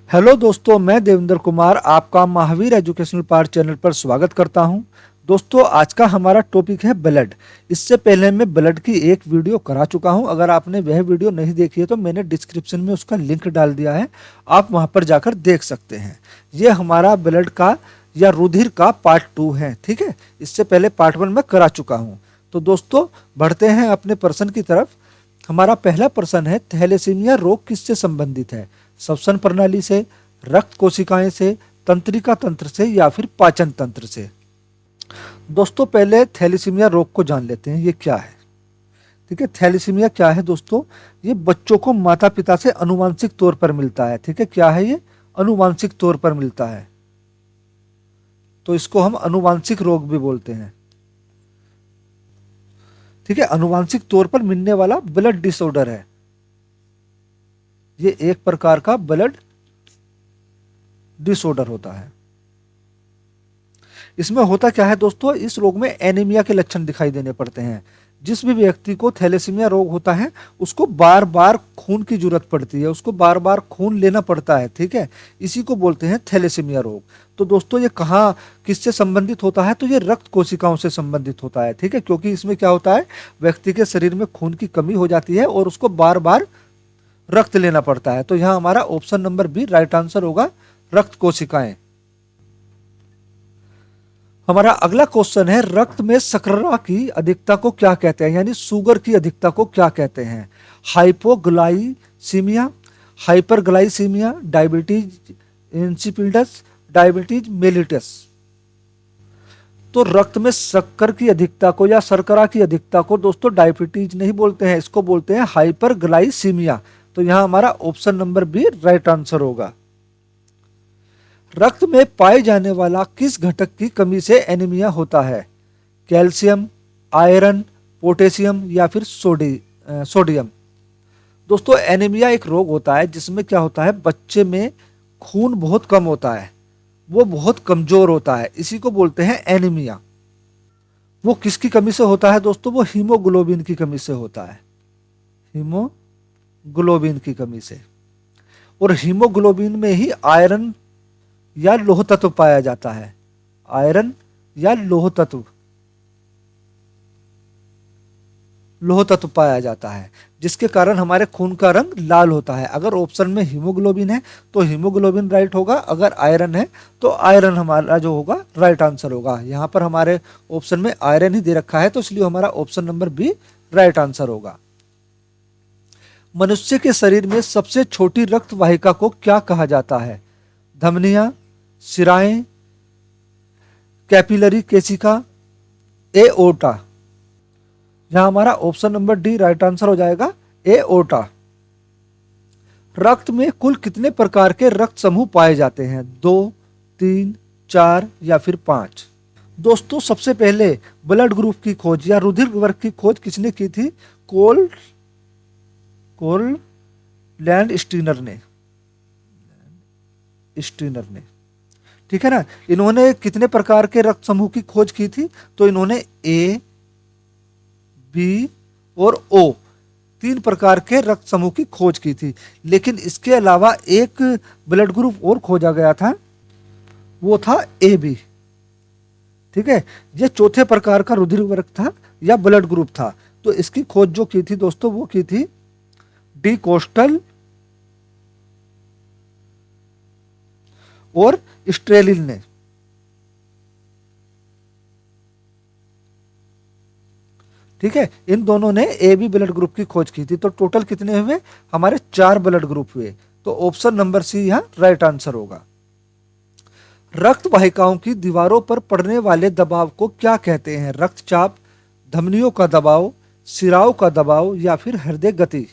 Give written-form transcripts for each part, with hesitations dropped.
Hello दोस्तों, मैं देवेंद्र कुमार आपका महावीर एजुकेशनल पार्ट चैनल पर स्वागत करता हूं। दोस्तों, आज का हमारा टॉपिक है ब्लड। इससे पहले मैं ब्लड की एक वीडियो करा चुका हूं। अगर आपने वह वीडियो नहीं देखी है तो मैंने डिस्क्रिप्शन में उसका लिंक डाल दिया है, आप वहां पर जाकर देख सकते हैं। ये हमारा ब्लड का या रुधिर का पार्ट 2 है, ठीक है। इससे पहले पार्ट 1 मैं करा चुका हूँ। तो दोस्तों, बढ़ते हैं अपने प्रश्न की तरफ। हमारा पहला प्रश्न है, थैलेसीमिया रोग किससे संबंधित है? श्वसन प्रणाली से, रक्त कोशिकाएं से, तंत्रिका तंत्र से या फिर पाचन तंत्र से? दोस्तों, पहले थैलेसीमिया रोग को जान लेते हैं, ये क्या है। ठीक है, थैलेसीमिया क्या है दोस्तों? ये बच्चों को माता पिता से अनुवांशिक तौर पर मिलता है। ठीक है, क्या है ये? अनुवांशिक तौर पर मिलता है, तो इसको हम अनुवांशिक रोग भी बोलते हैं। ठीक है, अनुवांशिक तौर पर मिलने वाला ब्लड डिसऑर्डर है। ये एक प्रकार का ब्लड डिसऑर्डर होता है। इसमें होता क्या है दोस्तों, इस रोग में एनीमिया के लक्षण दिखाई देने पड़ते हैं। जिस भी व्यक्ति को थैलेसीमिया रोग होता है उसको बार बार खून की जरूरत पड़ती है, उसको बार बार खून लेना पड़ता है। ठीक है, इसी को बोलते हैं थैलेसीमिया रोग। तो दोस्तों, ये कहाँ किससे संबंधित होता है? तो ये रक्त कोशिकाओं से संबंधित होता है। ठीक है, क्योंकि इसमें क्या होता है, व्यक्ति के शरीर में खून की कमी हो जाती है और उसको बार बार रक्त लेना पड़ता है। तो यहाँ हमारा option number B right answer होगा, रक्त कोशिकाएं। हमारा अगला क्वेश्चन है, रक्त में शर्करा की अधिकता को क्या कहते हैं? यानी शुगर की अधिकता को क्या कहते हैं? Hypoglycaemia, hyperglycaemia, diabetes insipidus, diabetes mellitus. तो रक्त में शक्कर की अधिकता को या शर्करा की अधिकता को दोस्तों डायबिटीज नहीं बोलते हैं, इसको बोलते हैं हाइपरग्लाइसीमिया। तो यहां हमारा option number B right answer होगा। रक्त में पाए जाने वाला किस घटक की कमी से एनीमिया होता है? कैल्शियम, आयरन, पोटेशियम या फिर सोडियम? दोस्तों, एनीमिया एक रोग होता है जिसमें क्या होता है, बच्चे में खून बहुत कम होता है, वो बहुत कमजोर होता है, इसी को बोलते हैं एनीमिया। वो किसकी कमी से होता है दोस्तों? वो हीमोग्लोबिन की कमी से होता है, हीमोग्लोबिन की कमी से। और हीमोग्लोबिन में ही आयरन या लोह तत्व पाया जाता है, आयरन या लोह तत्व पाया जाता है, जिसके कारण हमारे खून का रंग लाल होता है। अगर ऑप्शन में हीमोग्लोबिन है तो हीमोग्लोबिन राइट होगा, अगर आयरन है तो आयरन हमारा जो होगा राइट आंसर होगा। यहाँ पर हमारे ऑप्शन में आयरन ही दे रखा है, तो इसलिए हमारा option number B right answer होगा। मनुष्य के शरीर में सबसे छोटी रक्त वाहिका को क्या कहा जाता है? धमनियां, सिराएं, कैपिलरी केशिका, एओर्टा? यहां हमारा option number D right answer हो जाएगा, एओर्टा। रक्त में कुल कितने प्रकार के रक्त समूह पाए जाते हैं? 2, 3, 4 या फिर 5? दोस्तों, सबसे पहले ब्लड ग्रुप की खोज या रुधिर वर्ग की खोज किसने की थी? कोल लैंड स्टीनर ने। ठीक है ना। इन्होंने कितने प्रकार के रक्त समूह की खोज की थी? तो इन्होंने ए, बी और ओ 3 प्रकार के रक्त समूह की खोज की थी। लेकिन इसके अलावा एक ब्लड ग्रुप और खोजा गया था, वो था ए बी। ठीक है, ये चौथे प्रकार का रुधिर वर्ग था या ब्लड ग्रुप था। तो इसकी खोज जो की थी दोस्तों, वो की थी डी कोस्टल और स्ट्रेलिन ने। ठीक है, इन दोनों ने ए बी ब्लड ग्रुप की खोज की थी। तो टोटल कितने हुए? हमारे 4 ब्लड ग्रुप हुए। तो ऑप्शन नंबर सी यहां राइट आंसर होगा। रक्त वाहिकाओं की दीवारों पर पड़ने वाले दबाव को क्या कहते हैं? रक्तचाप, धमनियों का दबाव, सिराओं का दबाव या फिर हृदय गति?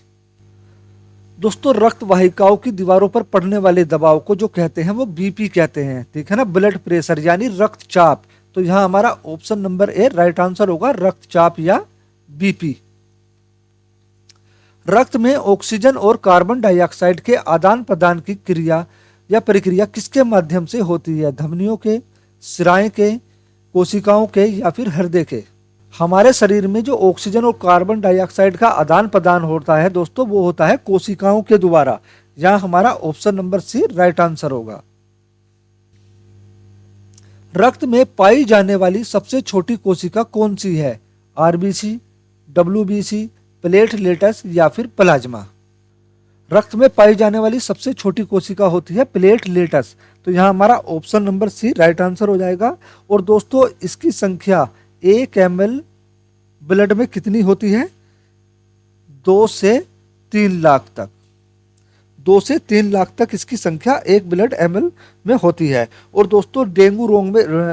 दोस्तों, रक्त वाहिकाओं की दीवारों पर पड़ने वाले दबाव को जो कहते हैं वो बीपी कहते हैं। ठीक है ना, ब्लड प्रेशर यानी रक्तचाप। तो यहां हमारा option number A right answer होगा, रक्तचाप या बीपी। रक्त में ऑक्सीजन और कार्बन डाइऑक्साइड के आदान प्रदान की क्रिया या प्रक्रिया किसके माध्यम से होती है? धमनियों के, सिराएं के, कोशिकाओं के या फिर हृदय के? हमारे शरीर में जो ऑक्सीजन और कार्बन डाइऑक्साइड का आदान प्रदान होता है दोस्तों, वो होता है कोशिकाओं के द्वारा। यहाँ हमारा option number C right answer होगा। रक्त में पाई जाने वाली सबसे छोटी कोशिका कौन सी है? आरबीसी, डब्ल्यूबीसी, प्लेटलेटस या फिर प्लाज्मा। रक्त में पाई जाने वाली सबसे छोटी कोशिका होती है प्लेटलेटस। तो यहाँ हमारा option number C right answer हो जाएगा। और दोस्तों इसकी संख्या 1 ml ब्लड में कितनी होती है? 2 से 3 लाख तक। 2 से 3 लाख तक इसकी संख्या 1 ब्लड ml में होती है। और दोस्तों डेंगू रोग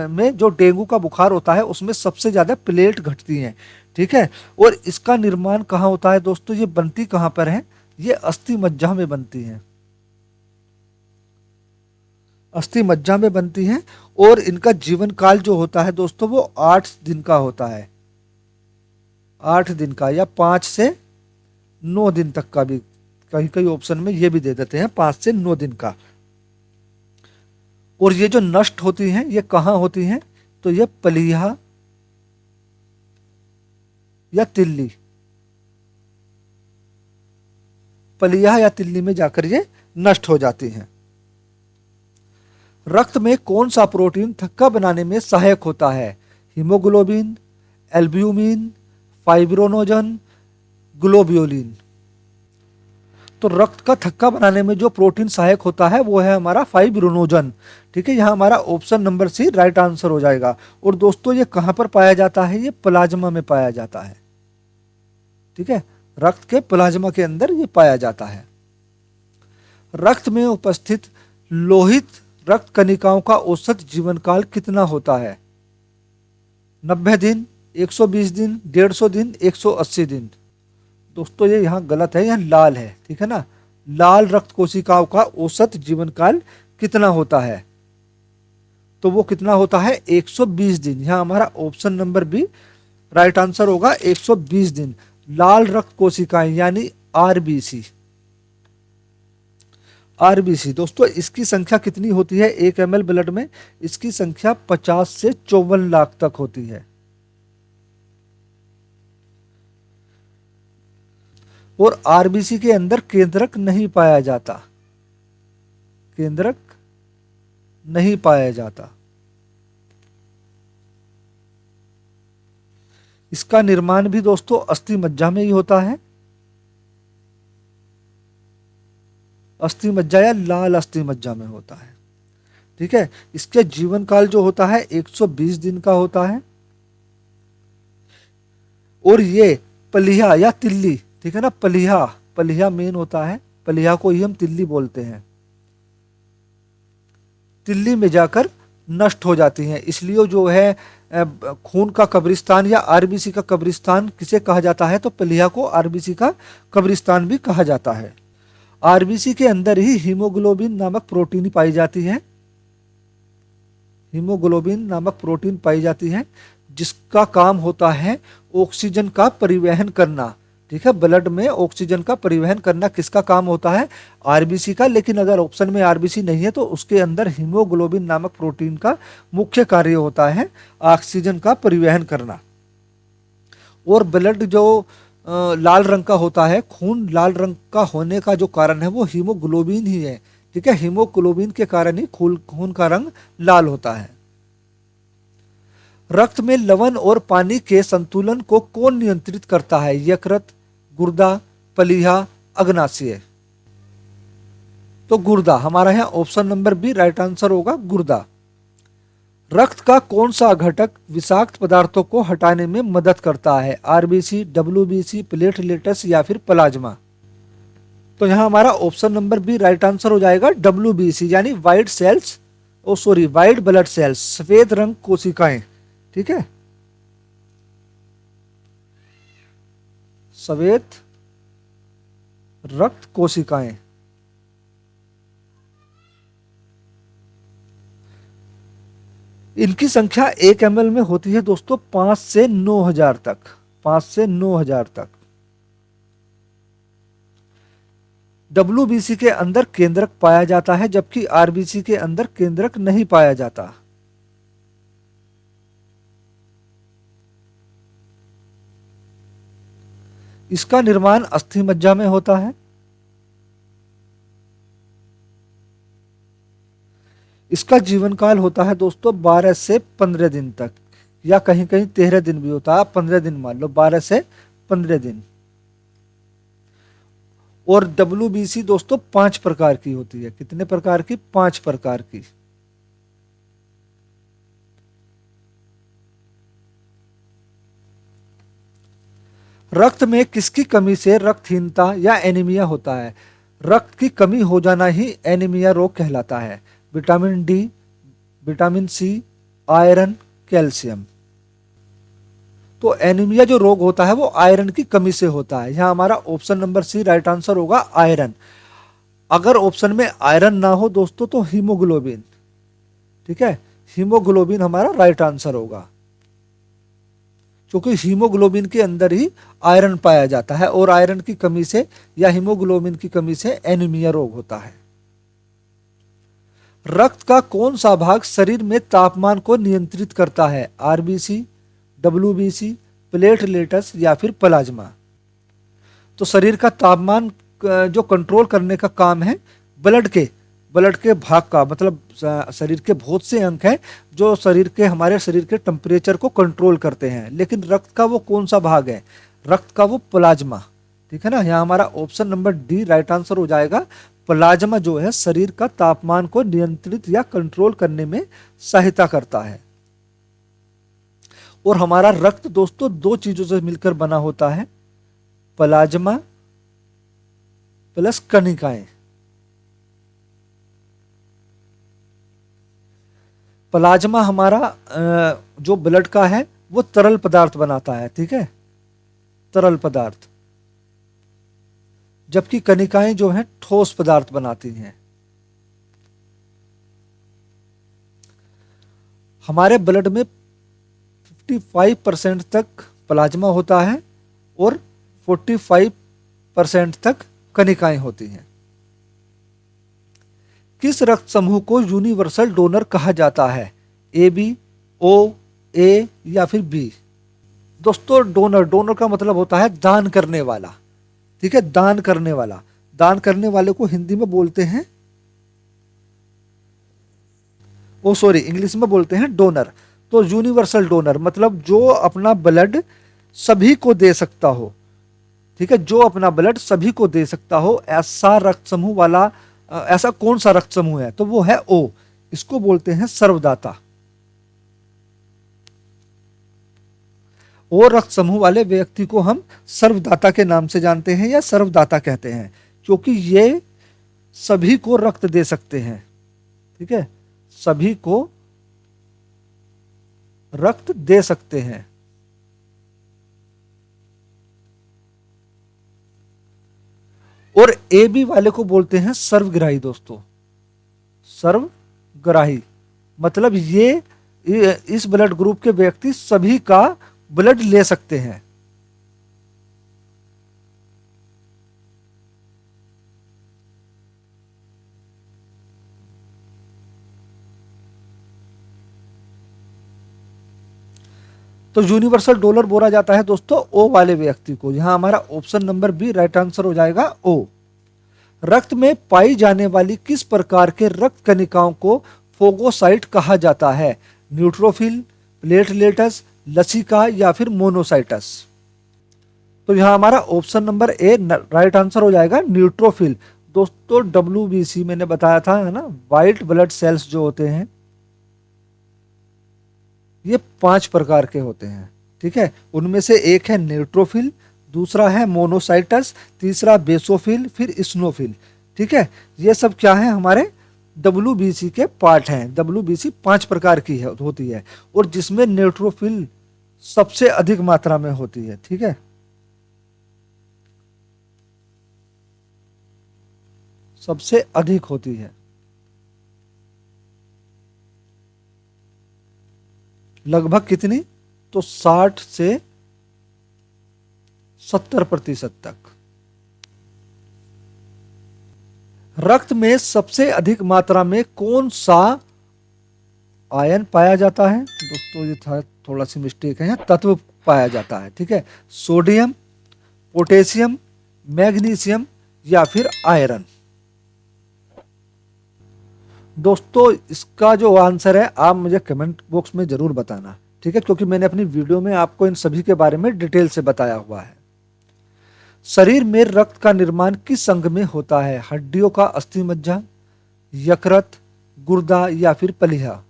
में जो डेंगू का बुखार होता है उसमें सबसे ज़्यादा प्लेट घटती हैं, ठीक है। और इसका निर्माण कहाँ होता है दोस्तों? ये बनती कहाँ पर है? ये अस्थि मज्जा में बनती हैं, अस्थि मज्जा में बनती हैं। और इनका जीवन काल जो होता है दोस्तों वो 8 दिन का होता है, 8 दिन का, या 5 से 9 दिन तक का भी, कहीं कहीं ऑप्शन में ये भी दे देते हैं 5 से 9 दिन का। और ये जो नष्ट होती हैं ये कहाँ होती हैं? तो ये पलीहा या तिल्ली, पलीहा या तिल्ली में जाकर ये नष्ट हो जाती हैं। रक्त में कौन सा प्रोटीन थक्का बनाने में सहायक होता है? Haemoglobin, albumin, fibrinogen, globulin. तो रक्त का थक्का बनाने में जो प्रोटीन सहायक होता है वो है हमारा फाइब्रोनोजन, ठीक है। यहाँ हमारा option number C right answer हो जाएगा। और दोस्तों ये कहाँ पर पाया जाता है? ये प्लाज्मा में पाया जाता है, ठीक है। रक्त के प्लाज्मा के अंदर ये पाया जाता है। रक्त में उपस्थित लोहित रक्त कणिकाओं का औसत जीवन काल कितना होता है? 90 दिन, 120 दिन, 150 दिन, 180 दिन। दोस्तों ये यहाँ गलत है, यहाँ लाल है, ठीक है ना। लाल रक्त कोशिकाओं का औसत जीवन काल कितना होता है? तो वो कितना होता है? 120 दिन। यहाँ हमारा option number B right answer होगा, 120 दिन। लाल रक्त कोशिकाएं यानी आरबीसी। आरबीसी दोस्तों इसकी संख्या कितनी होती है 1 ml ब्लड में? इसकी संख्या 50 से 54 लाख तक होती है। और आरबीसी के अंदर केंद्रक नहीं पाया जाता, केंद्रक नहीं पाया जाता। इसका निर्माण भी दोस्तों अस्थि मज्जा में ही होता है, अस्थि मज्जा या लाल अस्थि मज्जा में होता है, ठीक है। इसके जीवन काल जो होता है 120 दिन का होता है। और ये पलिया या तिल्ली, ठीक है ना, पलिया, पलिया मेन होता है, पलिया को ही हम तिल्ली बोलते हैं, तिल्ली में जाकर नष्ट हो जाती हैं। इसलिए जो है खून का कब्रिस्तान या आरबीसी का कब्रिस्तान किसे कहा जाता है? तो पलिया को आरबीसी का कब्रिस्तान भी कहा जाता है। आरबीसी के अंदर ही हीमोग्लोबिन नामक प्रोटीन पाई जाती है, हीमोग्लोबिन नामक प्रोटीन पाई जाती है जिसका काम होता है ऑक्सीजन का परिवहन करना, ठीक है। ब्लड में ऑक्सीजन का परिवहन करना किसका काम होता है? आरबीसी का। लेकिन अगर ऑप्शन में आरबीसी नहीं है तो उसके अंदर हीमोग्लोबिन नामक प्रोटीन का मुख्य कार्य होता है ऑक्सीजन का परिवहन करना। और ब्लड जो लाल रंग का होता है, खून लाल रंग का होने का जो कारण है वो हीमोग्लोबिन ही है, ठीक है। हीमोग्लोबिन के कारण ही खून का रंग लाल होता है। रक्त में लवण और पानी के संतुलन को कौन नियंत्रित करता है? यकृत, गुर्दा, प्लीहा, अग्नाशय। तो गुर्दा हमारा यहाँ option number B right answer होगा, गुर्दा। रक्त का कौन सा घटक विषाक्त पदार्थों को हटाने में मदद करता है? आरबीसी, डब्ल्यूबीसी, प्लेटलेट्स या फिर प्लाज्मा। तो यहाँ हमारा option number B right answer हो जाएगा, डब्ल्यूबीसी यानी white cells, oh sorry white blood cells, सफेद रंग कोशिकाएं, ठीक है, सफेद रक्त कोशिकाएं। इनकी संख्या 1 ml में होती है दोस्तों 5 से 9,000 तक, 5 से 9,000 तक। डब्ल्यूबीसी के अंदर केंद्रक पाया जाता है जबकि आरबीसी के अंदर केंद्रक नहीं पाया जाता। इसका निर्माण अस्थि मज्जा में होता है। इसका जीवन काल होता है दोस्तों 12 से 15 दिन तक, या कहीं कहीं 13 दिन भी होता है, 15 दिन मान लो, 12 से 15 दिन। और WBC दोस्तों 5 प्रकार की होती है। कितने प्रकार की? 5 प्रकार की। रक्त में किसकी कमी से रक्तहीनता या एनीमिया होता है? रक्त की कमी हो जाना ही एनीमिया रोग कहलाता है। Vitamin D, vitamin C, iron, calcium. तो एनीमिया जो रोग होता है वो आयरन की कमी से होता है। यहां हमारा option number C right answer होगा, आयरन। अगर ऑप्शन में आयरन ना हो दोस्तों तो हीमोग्लोबिन, ठीक है, हीमोग्लोबिन हमारा राइट आंसर होगा, क्योंकि हीमोग्लोबिन के अंदर ही आयरन पाया जाता है और आयरन की कमी से या हीमोग्लोबिन की कमी से एनीमिया रोग होता है। रक्त का कौन सा भाग शरीर में तापमान को नियंत्रित करता है? आरबीसी, डब्ल्यूबीसी, प्लेटलेट्स या फिर प्लाज्मा। तो शरीर का तापमान जो कंट्रोल करने का काम है ब्लड के भाग का, मतलब शरीर के बहुत से अंग हैं जो हमारे शरीर के टेम्परेचर को कंट्रोल करते हैं, लेकिन रक्त का वो कौन सा भाग है? रक्त का वो प्लाज्मा, ठीक है ना। यहाँ हमारा option number D right answer हो जाएगा। प्लाज्मा जो है शरीर का तापमान को नियंत्रित या कंट्रोल करने में सहायता करता है। और हमारा रक्त दोस्तों 2 चीजों से मिलकर बना होता है, प्लाज्मा प्लस कणिकाएं। प्लाज्मा हमारा जो ब्लड का है वो तरल पदार्थ बनाता है, ठीक है, तरल पदार्थ, जबकि कणिकाएं जो हैं ठोस पदार्थ बनाती हैं। हमारे ब्लड में 55% तक प्लाज्मा होता है और 45% तक कणिकाएं होती हैं। किस रक्त समूह को यूनिवर्सल डोनर कहा जाता है? ए बी, ओ, ए या फिर बी? दोस्तों डोनर का मतलब होता है दान करने वाला, ठीक है, दान करने वाला। दान करने वाले को हिंदी में बोलते हैं, इंग्लिश में बोलते हैं डोनर। तो यूनिवर्सल डोनर मतलब जो अपना ब्लड सभी को दे सकता हो, ठीक है, जो अपना ब्लड सभी को दे सकता हो, ऐसा रक्त समूह वाला, ऐसा कौन सा रक्त समूह है? तो वो है ओ, इसको बोलते हैं सर्वदाता। और रक्त समूह वाले व्यक्ति को हम सर्वदाता के नाम से जानते हैं या सर्वदाता कहते हैं, क्योंकि ये सभी को रक्त दे सकते हैं, ठीक है, सभी को रक्त दे सकते हैं। और ए बी वाले को बोलते हैं सर्वग्राही दोस्तों, सर्वग्राही मतलब ये इस ब्लड ग्रुप के व्यक्ति सभी का ब्लड ले सकते हैं। तो यूनिवर्सल डोनर बोला जाता है दोस्तों ओ वाले व्यक्ति को। यहां हमारा option number B right answer हो जाएगा, ओ। रक्त में पाई जाने वाली किस प्रकार के रक्त कणिकाओं को फोगोसाइट कहा जाता है? न्यूट्रोफिल, प्लेटलेट्स, लसिका या फिर मोनोसाइटस? तो यहां हमारा option number A right answer हो जाएगा, न्यूट्रोफिल। दोस्तों WBC मैंने बताया था, है ना, व्हाइट ब्लड सेल्स जो होते हैं ये 5 प्रकार के होते हैं, ठीक है। उनमें से एक है न्यूट्रोफिल, दूसरा है मोनोसाइटस, तीसरा बेसोफिल, फिर इस्नोफिल, ठीक है। ये सब क्या है? हमारे WBC के पार्ट हैं। WBC 5 प्रकार की होती है और जिसमें न्यूट्रोफिल सबसे अधिक मात्रा में होती है, ठीक है, सबसे अधिक होती है, लगभग कितनी? तो 60 से 70% तक। रक्त में सबसे अधिक मात्रा में कौन सा आयन पाया जाता है? दोस्तों ये थोड़ा सी मिस्टेक है, तत्व पाया जाता है, ठीक है। सोडियम, पोटेशियम, मैग्नीशियम या फिर आयरन? दोस्तों इसका जो आंसर है आप मुझे कमेंट बॉक्स में जरूर बताना, ठीक है, क्योंकि मैंने अपनी वीडियो में आपको इन सभी के बारे में डिटेल से बताया हुआ है। शरीर में रक्त का निर्माण किस अंग में होता है? हड्डियों का अस्थि मज्जा, यकृत, गुर्दा या फिर प्लीहा?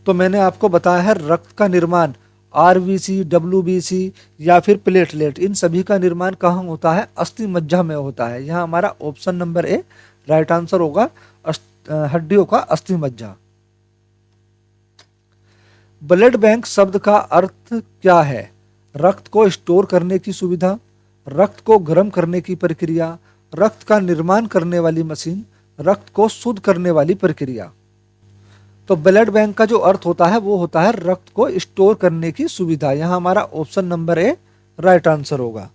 तो मैंने आपको बताया है रक्त का निर्माण आरबीसी, डब्ल्यूबीसी या फिर प्लेटलेट, इन सभी का निर्माण कहाँ होता है? अस्थि मज्जा में होता है। यहाँ हमारा option number A right answer होगा, हड्डियों का अस्थि मज्जा। ब्लड बैंक शब्द का अर्थ क्या है? रक्त को स्टोर करने की सुविधा, रक्त को गर्म करने की प्रक्रिया, रक्त का निर्माण करने वाली मशीन, रक्त को शुद्ध करने वाली प्रक्रिया। तो ब्लड बैंक का जो अर्थ होता है वो होता है रक्त को स्टोर करने की सुविधा। यहां हमारा option number A right answer होगा।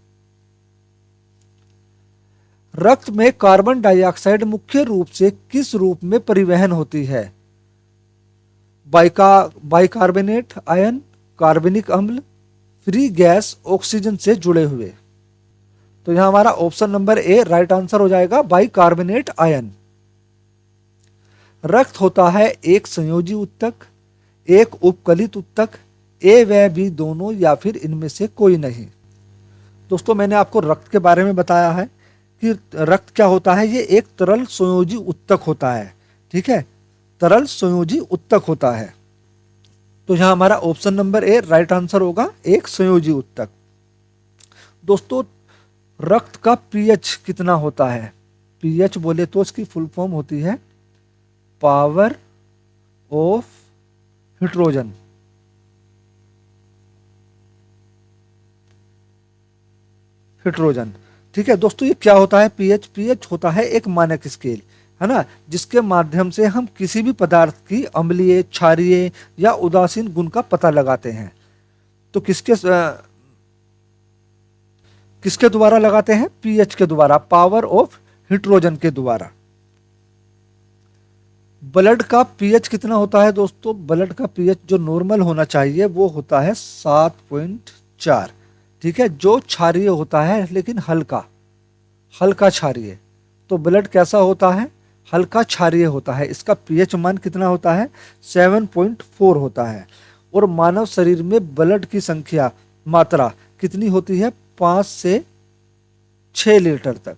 रक्त में कार्बन डाइऑक्साइड मुख्य रूप से किस रूप में परिवहन होती है? बाइकार्बोनेट आयन, कार्बनिक अम्ल, फ्री गैस, ऑक्सीजन से जुड़े हुए। तो यहां हमारा option number A right answer हो जाएगा, बाइकार्बोनेट आयन। रक्त होता है एक संयोजी ऊतक, एक उपकलित ऊतक, ए व बी दोनों या फिर इनमें से कोई नहीं। दोस्तों मैंने आपको रक्त के बारे में बताया है कि रक्त क्या होता है, ये एक तरल संयोजी ऊतक होता है, ठीक है, तरल संयोजी ऊतक होता है। तो यहाँ हमारा option number A right answer होगा, एक संयोजी ऊतक। दोस्तों रक्त का पीएच कितना होता है? पीएच बोले तो इसकी फुल फॉर्म होती है पावर ऑफ हाइड्रोजन। हाइड्रोजन, ठीक है दोस्तों। ये क्या होता है पीएच? पीएच होता है एक मानक स्केल, है ना, जिसके माध्यम से हम किसी भी पदार्थ की अम्लीय, क्षारीय या उदासीन गुण का पता लगाते हैं। तो किसके द्वारा लगाते हैं? पीएच के द्वारा, पावर ऑफ हाइड्रोजन के द्वारा। ब्लड का पीएच कितना होता है दोस्तों? ब्लड का पीएच जो नॉर्मल होना चाहिए वो होता है 7.4, ठीक है, जो क्षारीय होता है लेकिन हल्का, हल्का क्षारीय। तो ब्लड कैसा होता है? हल्का क्षारीय होता है। इसका पीएच मान कितना होता है? 7.4 होता है। और मानव शरीर में ब्लड की संख्या, मात्रा कितनी होती है? 5 से 6 लीटर तक।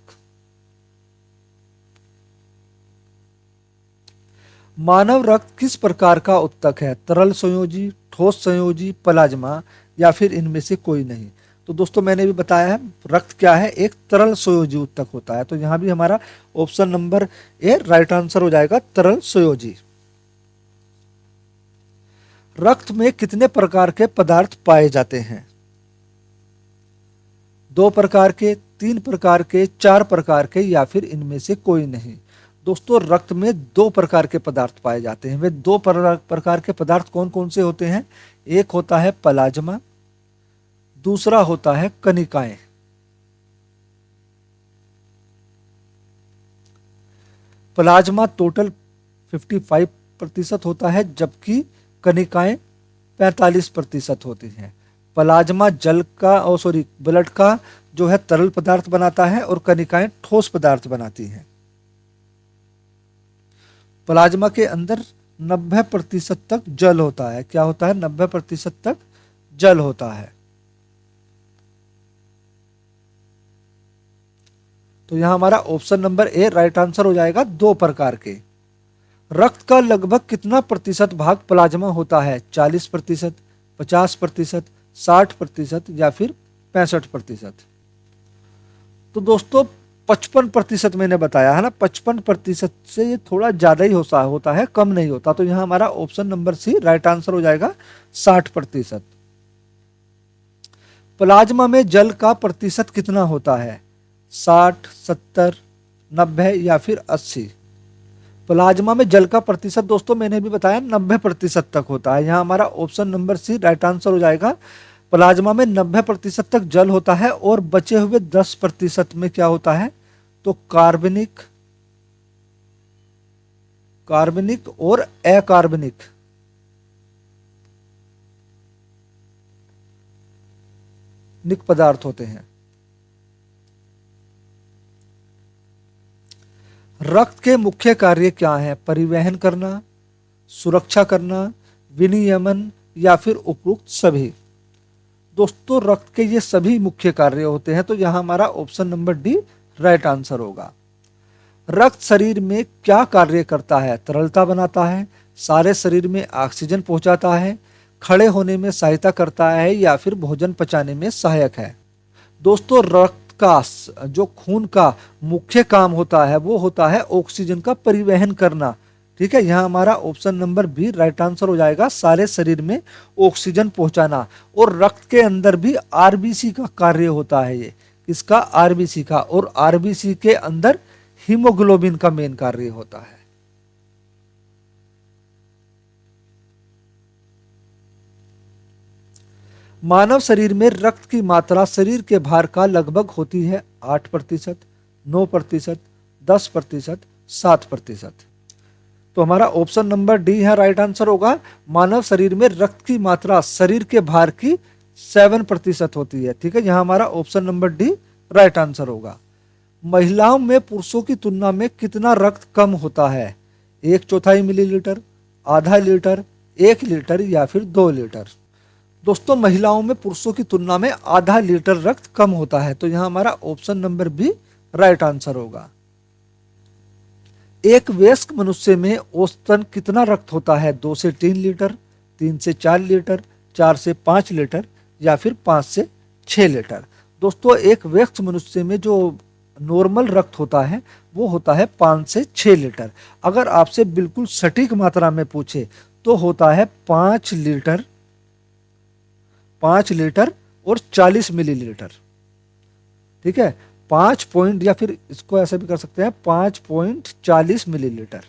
मानव रक्त किस प्रकार का ऊतक है? तरल संयोजी, ठोस संयोजी, प्लाज्मा या फिर इनमें से कोई नहीं? तो दोस्तों मैंने भी बताया है रक्त क्या है, एक तरल संयोजी ऊतक होता है। तो यहां भी हमारा option number A right answer हो जाएगा, तरल संयोजी। रक्त में कितने प्रकार के पदार्थ पाए जाते हैं? 2 प्रकार के, 3 प्रकार के, 4 प्रकार के या फिर इनमें से कोई नहीं? दोस्तों रक्त में 2 प्रकार के पदार्थ पाए जाते हैं। वे 2 प्रकार के पदार्थ कौन कौन से होते हैं? एक होता है प्लाज्मा, दूसरा होता है कणिकाएं। प्लाज्मा टोटल 55% होता है, जबकि कणिकाएं 45% होती हैं। प्लाज्मा जल का ब्लड का जो है तरल पदार्थ बनाता है और कणिकाएं ठोस पदार्थ बनाती हैं। प्लाज्मा के अंदर 90% तक जल होता है। क्या होता है? 90% तक जल होता है। तो यहां हमारा option number A right answer हो जाएगा, 2 प्रकार के। रक्त का लगभग कितना प्रतिशत भाग प्लाज्मा होता है? 40%, 50%, 60% या फिर 65%? तो दोस्तों 55% मैंने बताया है ना, 55% से ये थोड़ा ज्यादा ही होता है, कम नहीं होता। तो यहां हमारा option number C right answer हो जाएगा, 60%। प्लाज्मा में जल का प्रतिशत कितना होता है? 60, 70, 90 या फिर 80? प्लाज्मा में जल का प्रतिशत दोस्तों मैंने भी बताया 90% तक होता है। यहाँ हमारा option number C right answer हो जाएगा। प्लाज्मा में 90% तक जल होता है और बचे हुए 10% में क्या होता है? तो कार्बनिक और अकार्बनिक पदार्थ होते हैं। रक्त के मुख्य कार्य क्या हैं? परिवहन करना, सुरक्षा करना, विनियमन या फिर उपरोक्त सभी। दोस्तों रक्त के ये सभी मुख्य कार्य होते हैं, तो यहाँ हमारा option number D right answer होगा। रक्त शरीर में क्या कार्य करता है? तरलता बनाता है, सारे शरीर में ऑक्सीजन पहुंचाता है, खड़े होने में सहायता करता है या फिर भोजन पचाने में सहायक है। दोस्तों रक्त का जो खून का मुख्य काम होता है वो होता है ऑक्सीजन का परिवहन करना। ठीक है, यहाँ हमारा option number B right answer हो जाएगा, सारे शरीर में ऑक्सीजन पहुंचाना। और रक्त के अंदर भी आरबीसी का कार्य होता है, ये किसका? आरबीसी का। और आरबीसी के अंदर हीमोग्लोबिन का मेन कार्य होता है। मानव शरीर में रक्त की मात्रा शरीर के भार का लगभग होती है 8%, 9%, 10%, 7%। तो हमारा ऑप्शन नंबर डी है राइट आंसर होगा। मानव शरीर में रक्त की मात्रा शरीर के भार की 7% होती है। ठीक है, यहाँ हमारा option number D right answer होगा। महिलाओं में पुरुषों की तुलना में कितना रक्त कम होता है? 1/4 मिलीलीटर, आधा लीटर, 1 लीटर या फिर 2 लीटर। दोस्तों महिलाओं में पुरुषों की तुलना में आधा लीटर रक्त कम होता है, तो यहाँ हमारा option number B right answer होगा। एक वयस्क मनुष्य में औसतन कितना रक्त होता है? 2 से 3 लीटर, 3 से 4 लीटर, 4 से 5 लीटर या फिर 5 से 6 लीटर। दोस्तों एक वयस्क मनुष्य में जो नॉर्मल रक्त होता है वो होता है 5 से 6 लीटर। अगर आपसे बिल्कुल सटीक मात्रा में पूछे तो होता है 5 लीटर, 5 लीटर और 40 मिलीलीटर। ठीक है, 5 पॉइंट या फिर इसको ऐसे भी कर सकते हैं 5.40 मिलीलीटर।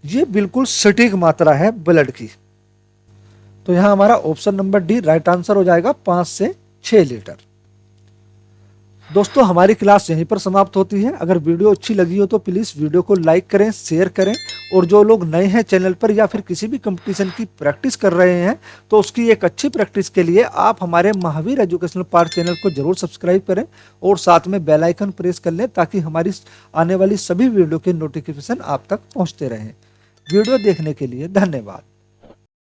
ये बिल्कुल सटीक मात्रा है ब्लड की। तो यहां हमारा option number D right answer हो जाएगा, 5 से 6 लीटर। दोस्तों हमारी क्लास यहीं पर समाप्त होती है। अगर वीडियो अच्छी लगी हो तो प्लीज़ वीडियो को लाइक करें, शेयर करें। और जो लोग नए हैं चैनल पर या फिर किसी भी कंपटीशन की प्रैक्टिस कर रहे हैं तो उसकी एक अच्छी प्रैक्टिस के लिए आप हमारे महावीर एजुकेशनल पार्ट चैनल को जरूर सब्सक्राइब करें और साथ में बेल आइकन प्रेस कर लें ताकि हमारी आने वाली सभी वीडियो के नोटिफिकेशन आप तक पहुँचते रहें। वीडियो देखने के लिए धन्यवाद।